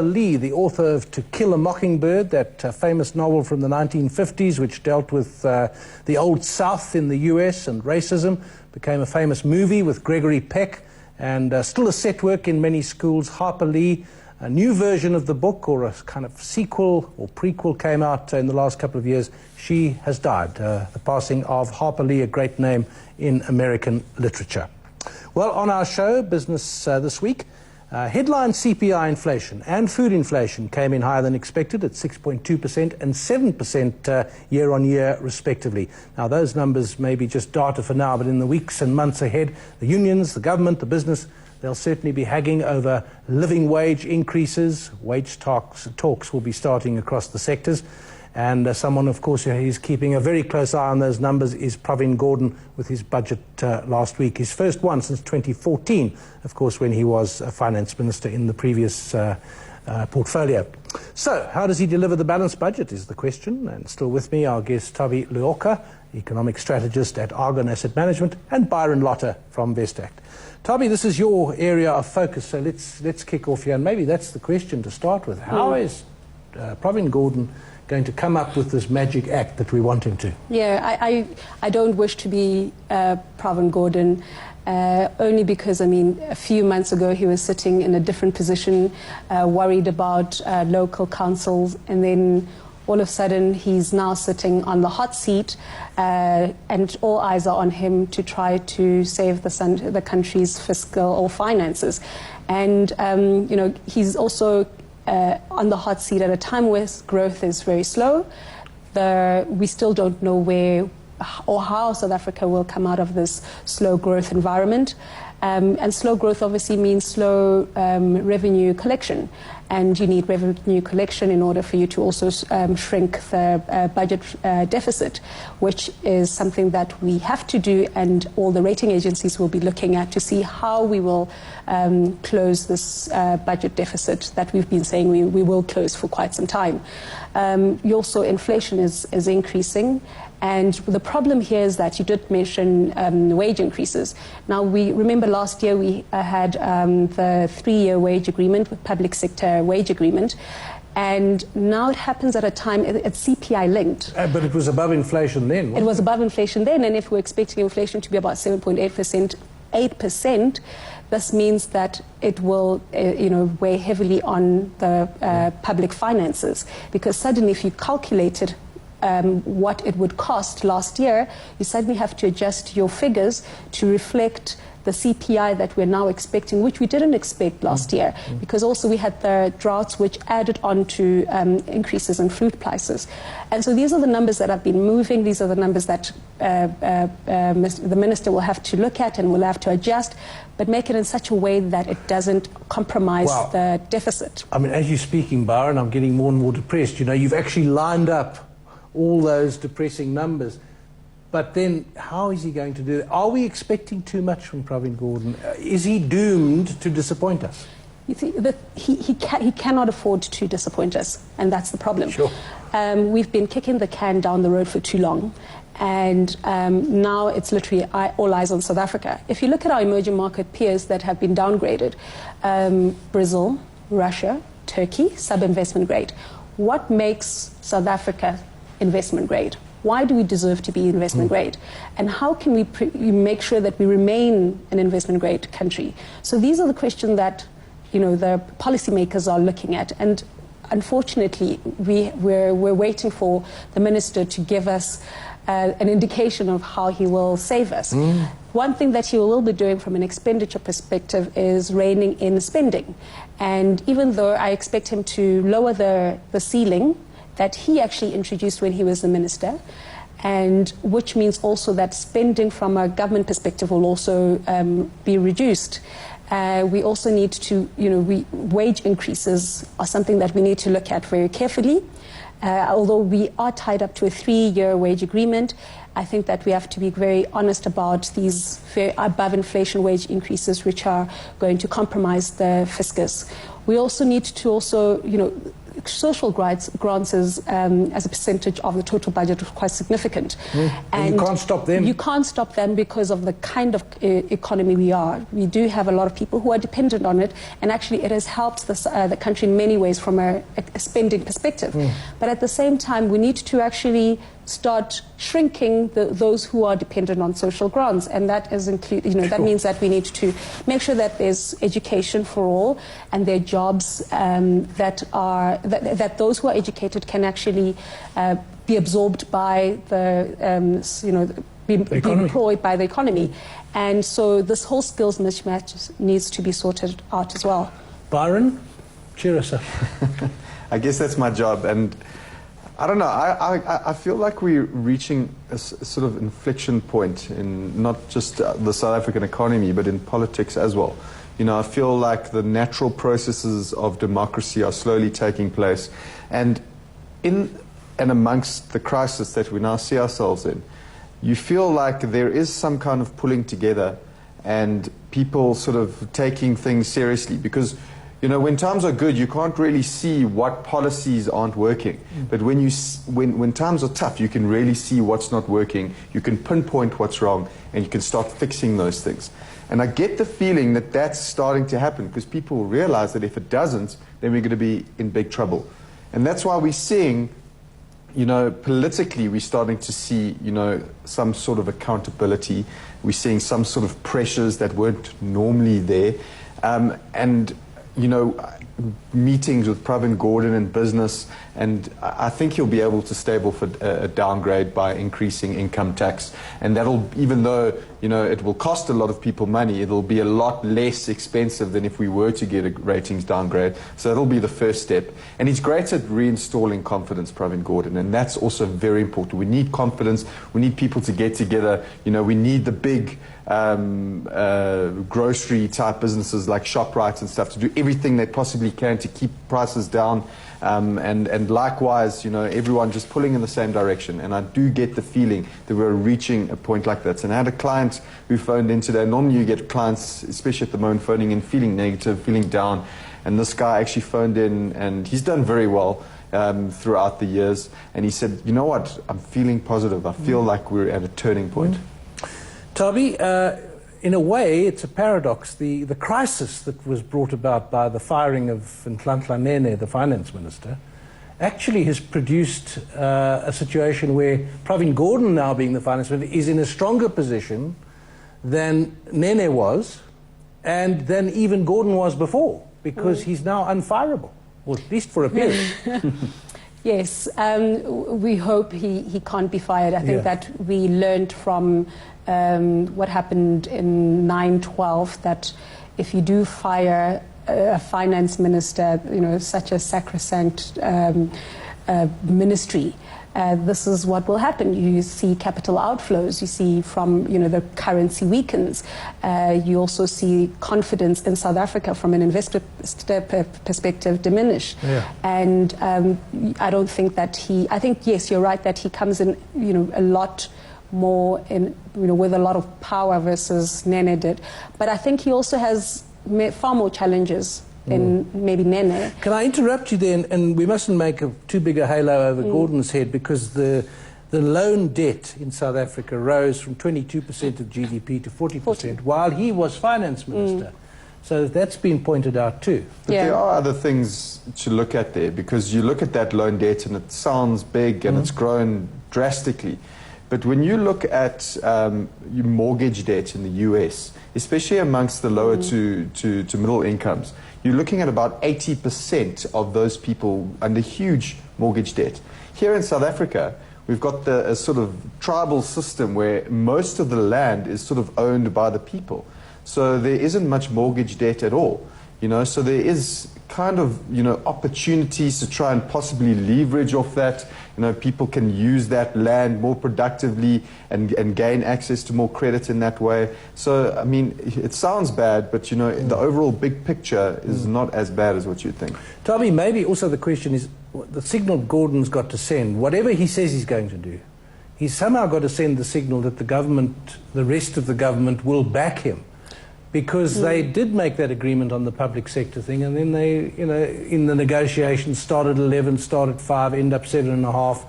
Lee, the author of To Kill a Mockingbird, that famous novel from the 1950s which dealt with the Old South in the US and racism, became a famous movie with Gregory Peck and still a set work in many schools. Harper Lee, a new version of the book, or a kind of sequel or prequel, came out in the last couple of years. She has died. The passing of Harper Lee, a great name in American literature. Well, on our show, Business This Week, headline CPI inflation and food inflation came in higher than expected at 6.2% and 7% year-on-year, respectively. Now, those numbers may be just data for now, but in the weeks and months ahead, the unions, the government, the business, they'll certainly be haggling over living wage increases. Wage talks will be starting across the sectors. And someone, of course, who's keeping a very close eye on those numbers is Pravin Gordhan with his budget last week. His first one since 2014, of course, when he was a finance minister in the previous portfolio. So, how does he deliver the balanced budget is the question. And still with me, our guest Thabi Leoka, economic strategist at Argon Asset Management, and Byron Lotter from Vestact. Thabi, this is your area of focus, so let's kick off here. And maybe that's the question to start with. How is Pravin Gordhan going to come up with this magic act that we want him to? Yeah, I don't wish to be Pravin Gordhan, only because, I mean, a few months ago he was sitting in a different position, worried about local councils, and then all of a sudden he's now sitting on the hot seat, and all eyes are on him to try to save the country's fiscal or finances. And, you know, he's also on the hot seat at a time where growth is very slow. We still don't know where or how South Africa will come out of this slow growth environment. And slow growth obviously means slow revenue collection. And you need revenue collection in order for you to also shrink the budget deficit, which is something that we have to do, and all the rating agencies will be looking at to see how we will close this budget deficit that we've been saying we will close for quite some time. Also, inflation is increasing. And the problem here is that you did mention wage increases. Now, we remember last year we had the 3-year wage agreement, with public sector wage agreement, and now it happens at a time, it's CPI linked. But it was above inflation then, wasn't it? It was above inflation then, and if we're expecting inflation to be about 7.8%, 8%, this means that it will, weigh heavily on the public finances, because suddenly if you calculated what it would cost last year, you suddenly have to adjust your figures to reflect the CPI that we're now expecting, which we didn't expect last year, because also we had the droughts which added on to increases in fruit prices. And so these are the numbers that have been moving. These are the numbers that the minister will have to look at and will have to adjust, but make it in such a way that it doesn't compromise the deficit. I mean, as you're speaking, Byron, I'm getting more and more depressed. You know, you've actually lined up all those depressing numbers. But then, how is he going to do it? Are we expecting too much from Pravin Gordhan? Is he doomed to disappoint us? You think that he cannot afford to disappoint us, and that's the problem. Sure. We've been kicking the can down the road for too long, and now it's literally all eyes on South Africa. If you look at our emerging market peers that have been downgraded, Brazil, Russia, Turkey, sub-investment grade. What makes South Africa investment grade? Why do we deserve to be investment grade? And how can we make sure that we remain an investment grade country? So these are the questions that, you know, the policymakers are looking at. And unfortunately, we're waiting for the minister to give us an indication of how he will save us. One thing that he will be doing from an expenditure perspective is reining in spending. And even though I expect him to lower the ceiling that he actually introduced when he was the minister, and which means also that spending from a government perspective will also be reduced. We also need to, wage increases are something that we need to look at very carefully. Although we are tied up to a 3-year wage agreement, I think that we have to be very honest about these very above inflation wage increases, which are going to compromise the fiscus. We also need to social grants as a percentage of the total budget was quite significant. And you can't stop them. You can't stop them because of the kind of economy we are. We do have a lot of people who are dependent on it, and actually it has helped the country in many ways from a spending perspective. But at the same time, we need to actually start shrinking those who are dependent on social grants, and that is that means that we need to make sure that there's education for all, and there are jobs that those who are educated can actually be absorbed by be employed by the economy, and so this whole skills mismatch needs to be sorted out as well. Byron, cheer us up. I guess that's my job, and I don't know, I feel like we're reaching a sort of inflection point in not just the South African economy, but in politics as well. I feel like the natural processes of democracy are slowly taking place, and in and amongst the crisis that we now see ourselves in, you feel like there is some kind of pulling together and people sort of taking things seriously, because when times are good, you can't really see what policies aren't working. But when times are tough, you can really see what's not working. You can pinpoint what's wrong, and you can start fixing those things. And I get the feeling that that's starting to happen, because people realize that if it doesn't, then we're going to be in big trouble. And that's why we're seeing, politically, we're starting to see, some sort of accountability. We're seeing some sort of pressures that weren't normally there. Meetings with Pravin Gordhan in business, and I think he'll be able to stable for a downgrade by increasing income tax, and that'll, even though it will cost a lot of people money, it'll be a lot less expensive than if we were to get a ratings downgrade. So that'll be the first step. And he's great at reinstalling confidence, Pravin Gordhan, and that's also very important. We need confidence. We need people to get together. We need the big grocery type businesses like ShopRite and stuff to do everything they possibly can to keep prices down, and likewise, everyone just pulling in the same direction. And I do get the feeling that we're reaching a point like that. And I had a client who phoned in today. Normally you get clients, especially at the moment, phoning in feeling negative, feeling down, and this guy actually phoned in, and he's done very well throughout the years, and he said, you know what, I'm feeling positive. I feel like we're at a turning point. Thabi, in a way, it's a paradox. The crisis that was brought about by the firing of Nhlanhla Nene, the finance minister, actually has produced a situation where Pravin Gordhan, now being the finance minister, is in a stronger position than Nene was, and than even Gordhan was before, because he's now unfireable, or at least for a period. Yes, we hope he can't be fired. I think that we learned from what happened in 9/12, that if you do fire a finance minister, such a sacrosanct ministry, this is what will happen. You see capital outflows. You see the currency weakens. You also see confidence in South Africa from an investor perspective diminish. And I don't think that I think, yes, you're right, that he comes in, a lot more with a lot of power versus Nene did. But I think he also has far more challenges than maybe Nene. Can I interrupt you there? And we mustn't make too big a halo over Gordhan's head, because the loan debt in South Africa rose from 22% of GDP to 40%, while he was finance minister. So that's been pointed out too. But there are other things to look at there, because you look at that loan debt and it sounds big and it's grown drastically. But when you look at mortgage debt in the US, especially amongst the lower to middle incomes, you're looking at about 80% of those people under huge mortgage debt. Here in South Africa, we've got a sort of tribal system where most of the land is sort of owned by the people. So there isn't much mortgage debt at all. So there is kind of, opportunities to try and possibly leverage off that. People can use that land more productively and gain access to more credit in that way. So, I mean, it sounds bad, but, the overall big picture is not as bad as what you'd think. Thabi, maybe also the question is the signal Gordhan's got to send, whatever he says he's going to do, he's somehow got to send the signal that the government, the rest of the government, will back him. because they did make that agreement on the public sector thing, and then they, in the negotiations, started 11, started 5, end up 7.5,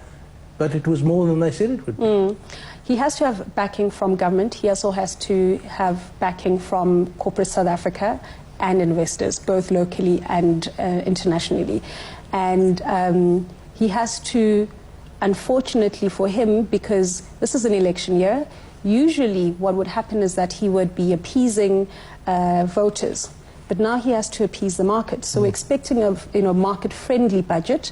but it was more than they said it would be. He has to have backing from government. He also has to have backing from corporate South Africa and investors, both locally and internationally. And he has to, unfortunately for him, because this is an election year, usually what would happen is that he would be appeasing voters. But now he has to appease the market. So we're expecting a market-friendly budget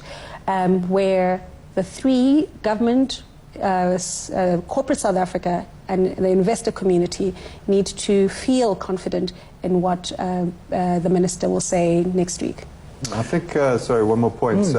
where the three government, corporate South Africa and the investor community need to feel confident in what the minister will say next week. I think, sorry, one more point.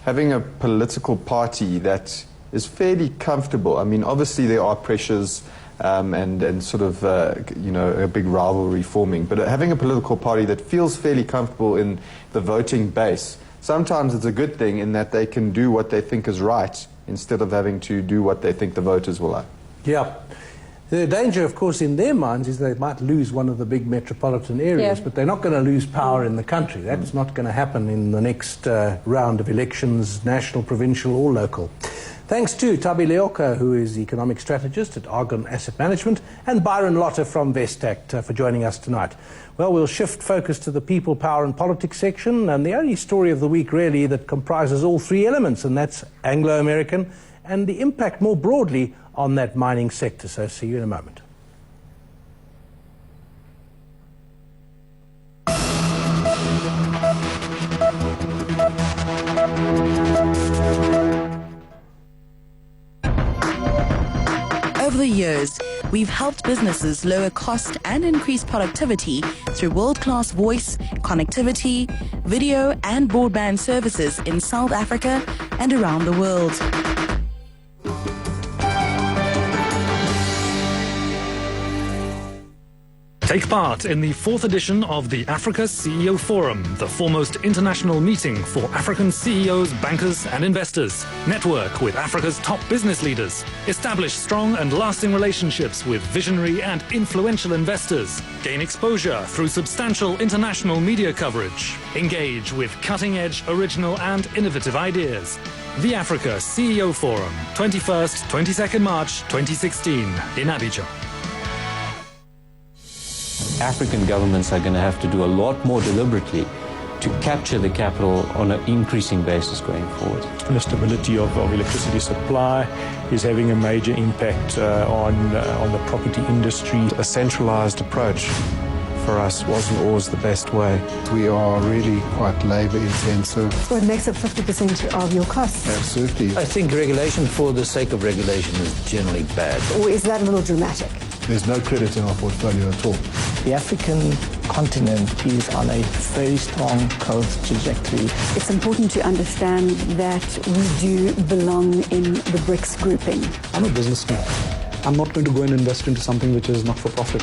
Having a political party that is fairly comfortable, I mean, obviously there are pressures and sort of, a big rivalry forming, but having a political party that feels fairly comfortable in the voting base, sometimes it's a good thing in that they can do what they think is right instead of having to do what they think the voters will like. Yeah. The danger, of course, in their minds is they might lose one of the big metropolitan areas, but they're not going to lose power in the country. That's not going to happen in the next round of elections, national, provincial or local. Thanks to Thabi Leoka, who is the economic strategist at Argon Asset Management, and Byron Lotter from Vestact for joining us tonight. Well, we'll shift focus to the people, power and politics section, and the only story of the week really that comprises all three elements, and that's Anglo-American and the impact more broadly on that mining sector. So see you in a moment. Over the years, we've helped businesses lower cost and increase productivity through world-class voice, connectivity, video and broadband services in South Africa and around the world. Take part in the 4th edition of the Africa CEO Forum, the foremost international meeting for African CEOs, bankers and investors. Network with Africa's top business leaders. Establish strong and lasting relationships with visionary and influential investors. Gain exposure through substantial international media coverage. Engage with cutting-edge, original and innovative ideas. The Africa CEO Forum, 21st, 22nd March 2016 in Abidjan. African governments are going to have to do a lot more deliberately to capture the capital on an increasing basis going forward. The stability of electricity supply is having a major impact on the property industry. A centralized approach for us wasn't always the best way. We are really quite labor intensive. So it makes up 50% of your costs. Absolutely. I think regulation for the sake of regulation is generally bad. Or is that a little dramatic? There's no credit in our portfolio at all. The African continent is on a very strong growth trajectory. It's important to understand that we do belong in the BRICS grouping. I'm a businessman. I'm not going to go and invest into something which is not for profit.